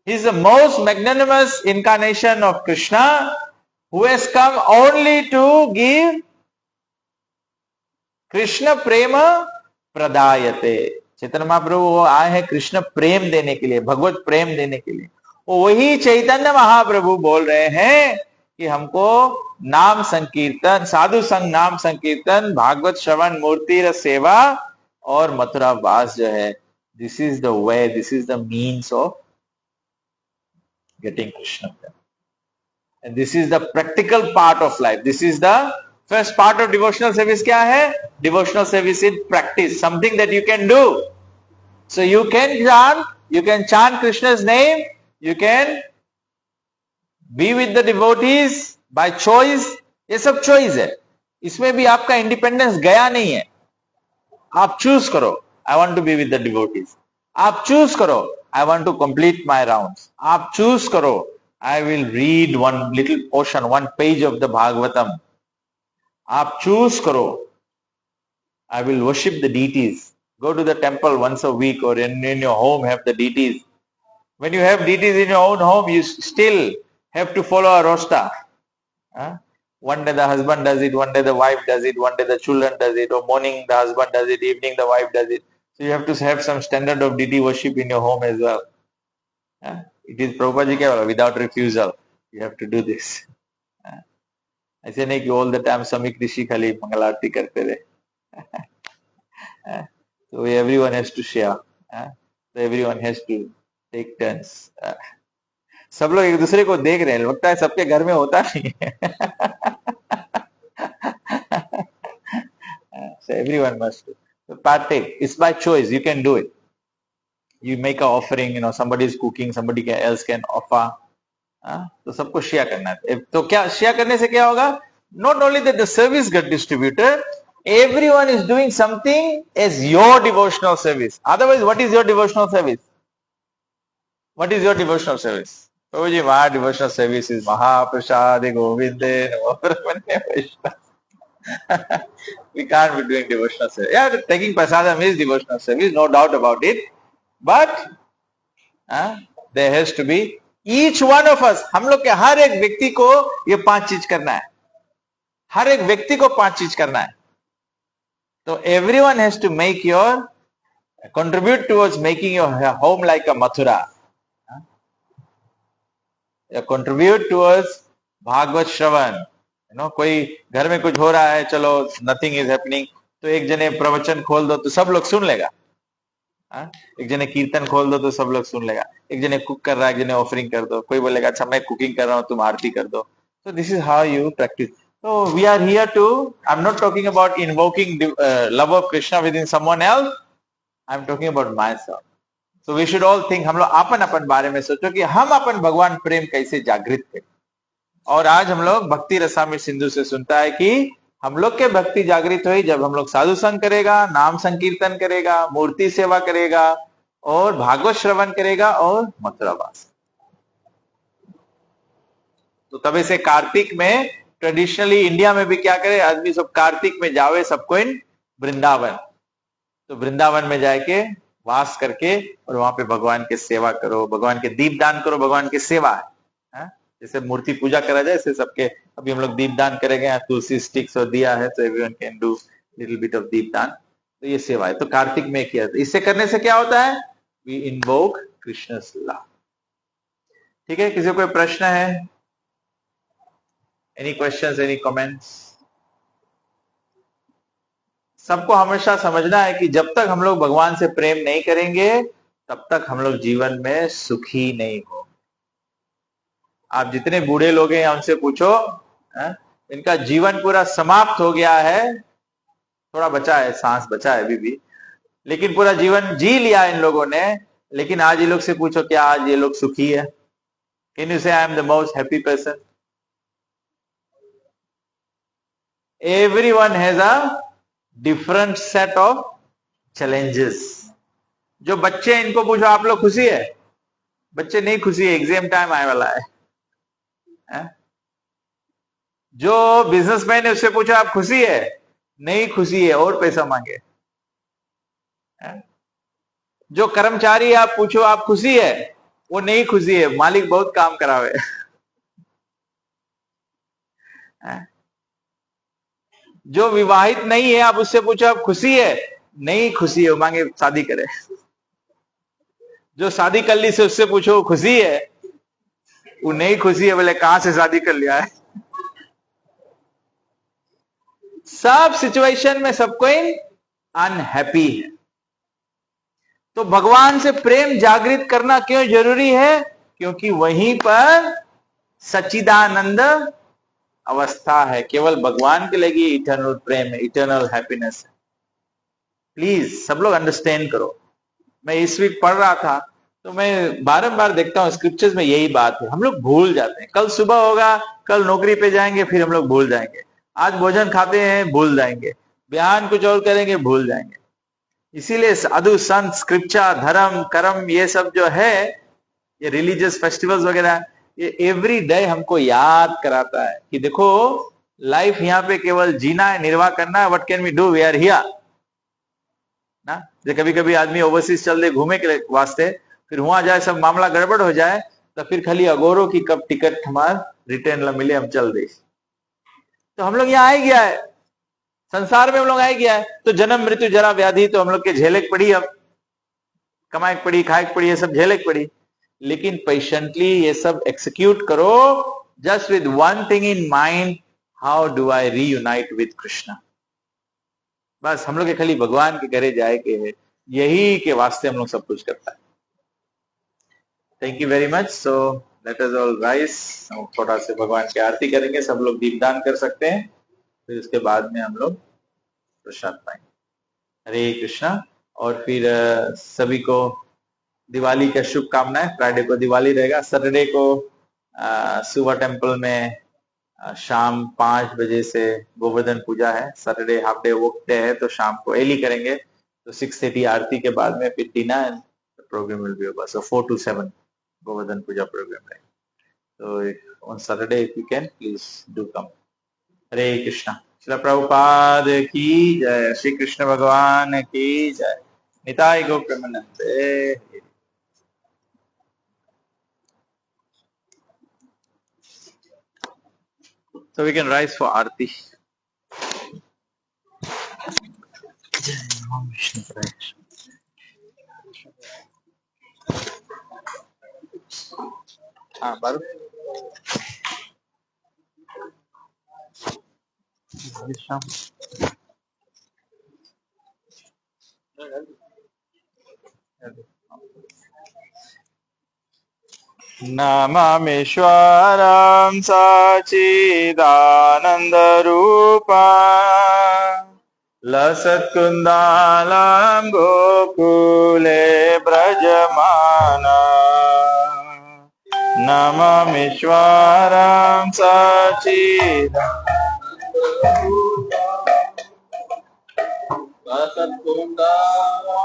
He is the most magnanimous incarnation of Krishna, who has come only to give Krishna Prema Pradayate. Chaitanya Mahaprabhu वो आए हैं कृष्ण प्रेम देने के लिए, भगवत प्रेम देने के लिए। वही चैतन्य महाप्रभु बोल रहे हैं कि हमको नाम संकीर्तन, साधु संग नाम संकीर्तन, भागवत श्रवण, मूर्ति रस सेवा और मथुरा वास जो है, this is the way, this is the means of getting Krishna. And this is the practical part of life. This is the first part of devotional service. क्या है? Devotional service in practice, something that you can do. So you can chant Krishna's name, you can be with the devotees by choice. ये सब choice है, इसमें भी आपका independence गया नहीं है। आप चूज करो, I want to be with the devotees. आप चूज करो, I want to complete my rounds. आप चूज करो, I will read one little portion, one page of the Bhagavatam. आप चूज करो, I will worship the deities. Go to the temple once a week, or in your home have the deities. When you have deities in your own home, you still have to follow a roster. One day the husband does it, one day the wife does it, one day the children does it, or morning the husband does it, evening the wife does it. So you have to have some standard of deity worship in your home as well. It is Prabhupada ji ke without refusal. You have to do this. ऐसे नहीं कि all the time Samik Rishi खाली मंगल आरती करते रहे। So everyone has to share. So everyone has to take turns. सब लोग एक दूसरे को देख रहे हैं, लगता है सबके घर में होता नहीं है। So everyone must partake. It's by choice. You can do it. You make an offering. Somebody is cooking, somebody else can offer. तो सबको शेयर करना है। तो क्या शेयर करने से क्या होगा? Not only that the service get distributed, everyone is doing something as your devotional service. Otherwise, what is your devotional service? What is your devotional service? Oh ji, my devotional service is Mahaprasade Govinde Namo Brahmane Vaishnava. We can't be doing devotional service. Yeah, taking prasadam is devotional service, no doubt about it. But there has to be each one of us. हम लोग के हर एक व्यक्ति को ये 5 चीज करना है। हर एक व्यक्ति को 5 चीज करना है। So everyone has to contribute towards making your home like a Mathura. Contribute towards Bhagavad Shravan. कोई घर में कुछ हो रहा है, चलो nothing is happening, तो एक जने प्रवचन खोल दो तो सब लोग सुन लेगा। एक जने कीर्तन खोल दो तो सब लोग सुन लेगा। एक जने कुक कर रहा है, एक जने ऑफरिंग कर दो। कोई बोलेगा अच्छा मैं कुकिंग कर रहा हूँ, तुम आरती कर दो। So this is how you practice. So we are here to, I'm not talking about invoking love of Krishna within someone else. I'm talking about myself. So we should all think, हम लोग अपन बारे में सोचो कि हम अपन भगवान प्रेम कैसे जागृत करें। और आज हम लोग भक्ति रसामृत सिंधु से सुनता है कि हम लोग के भक्ति जागृत हुई जब हम लोग साधु संग करेगा, नाम संकीर्तन करेगा, मूर्ति सेवा करेगा और भागवत श्रवण करेगा और मथुरा वास। तो तब से कार्तिक में ट्रेडिशनली इंडिया में भी क्या करे, आदमी सब कार्तिक में जावे सबको इन वृंदावन। तो वृंदावन में जाके वास करके और वहां पे भगवान की सेवा करो, भगवान के दीप दान करो, भगवान की सेवा है। जैसे मूर्ति पूजा करा जाए ऐसे सबके अभी हम लोग दीप दान करेंगे, यहाँ तुलसी स्टिक्स और दिया है तो everyone can do little bit of deep daan, तो ये सेवा है। तो कार्तिक में किया, इससे करने से क्या होता है, वी इन्वोक कृष्णस लव। ठीक है, किसी को कोई प्रश्न है? Any questions, any comments? सबको हमेशा समझना है कि जब तक हम लोग भगवान से प्रेम नहीं करेंगे तब तक हम लोग जीवन में सुखी नहीं हो। आप जितने बूढ़े लोग हैं उनसे पूछो, इनका जीवन पूरा समाप्त हो गया है, थोड़ा बचा है, सांस बचा है अभी भी, लेकिन पूरा जीवन जी लिया इन लोगों ने, लेकिन आज ये लोग से पूछो क्या आज ये लोग सुखी है? कैन यू से I am the most happy person? Everyone has a different set of challenges. जो बच्चे इनको पूछो आप लोग खुशी है? बच्चे नहीं खुशी है, एग्जाम टाइम आने वाला है। जो बिजनेसमैन है उससे पूछो आप खुशी है? नहीं खुशी है, और पैसा मांगे। जो कर्मचारी है आप पूछो आप खुशी है? वो नहीं खुशी है, मालिक बहुत काम करावे। जो विवाहित नहीं है आप उससे पूछो आप खुशी है? नहीं खुशी है, मांगे शादी करे। जो शादी कर ली से उससे पूछो खुशी है? वो नहीं खुशी है, बोले कहां से शादी कर लिया है। सब सिचुएशन में सब कोई अनहैप्पी है। तो भगवान से प्रेम जागृत करना क्यों जरूरी है? क्योंकि वहीं पर सच्चिदानंद अवस्था है, केवल भगवान के लिए इटर्नल प्रेम है, इटर्नल हैप्पीनेस है। प्लीज सब लोग अंडरस्टैंड करो। मैं इस वीक पढ़ रहा था तो मैं बारंबार देखता हूं स्क्रिप्चर्स में यही बात है, हम लोग भूल जाते हैं। कल सुबह होगा, कल नौकरी पे जाएंगे, फिर हम लोग भूल जाएंगे। आज भोजन खाते हैं, भूल जाएंगे। बयान कुछ और करेंगे, भूल जाएंगे। इसीलिए साधु संत स्क्रिप्चर धर्म कर्म ये सब जो है, ये रिलीजियस फेस्टिवल्स वगैरह, ये एवरी डे हमको याद कराता है कि देखो लाइफ यहाँ पे केवल जीना है, निर्वाह करना है। What can we do, we are here ना। कभी कभी आदमी ओवरसीज चल दे घूमे के वास्ते, फिर वहां जाए सब मामला गड़बड़ हो जाए तो फिर खाली अगोरों की कब टिकट हमार रिटर्न ला मिले, हम चल दे। तो हम लोग यहाँ आ गया है, संसार में हम लोग आ गया है, तो जन्म मृत्यु जरा व्याधि तो हम लोग के झेले पड़ी, अब कमाए पड़ी, खाए पड़ी, ये सब झेले पड़ी। लेकिन पेशेंटली ये सब एक्सिक्यूट करो, just with one thing in mind, how do I reunite with Krishna. बस हम लोग के खाली भगवान के घरे जाए के है, यही के वास्ते हम लोग सब कुछ करता है। Thank you very much. So let us all rise, हम थोड़ा से भगवान की आरती करेंगे, सब लोग दीपदान कर सकते हैं, फिर उसके बाद में हम लोग प्रसाद पाएंगे। हरे कृष्णा। और फिर सभी को दिवाली का शुभकामनाएं। फ्राइडे को दिवाली रहेगा, सैटरडे को सुबह टेम्पल में शाम 5 बजे से गोवर्धन पूजा है। Saturday half day work day है, तो शाम को एली करेंगे, तो 6:30 आरती के बाद में फिर dinner and programme will be over. So 4 to 7 Govardhan Puja programme है। तो on Saturday if you can please do come. Hare Krishna. Srila Prabhupada की जय, श्री कृष्ण भगवान की जय, निताई गौ प्रेमानंदे। So we can rise for Aarti. हाँ बारू। नमामीश्वरं सच्चिदानन्दरूपा लसत्कुन्दालं गोकुले व्रजमाना। नमामीश्वरं सच्चिदानन्दरूपा लसत्कुन्दालं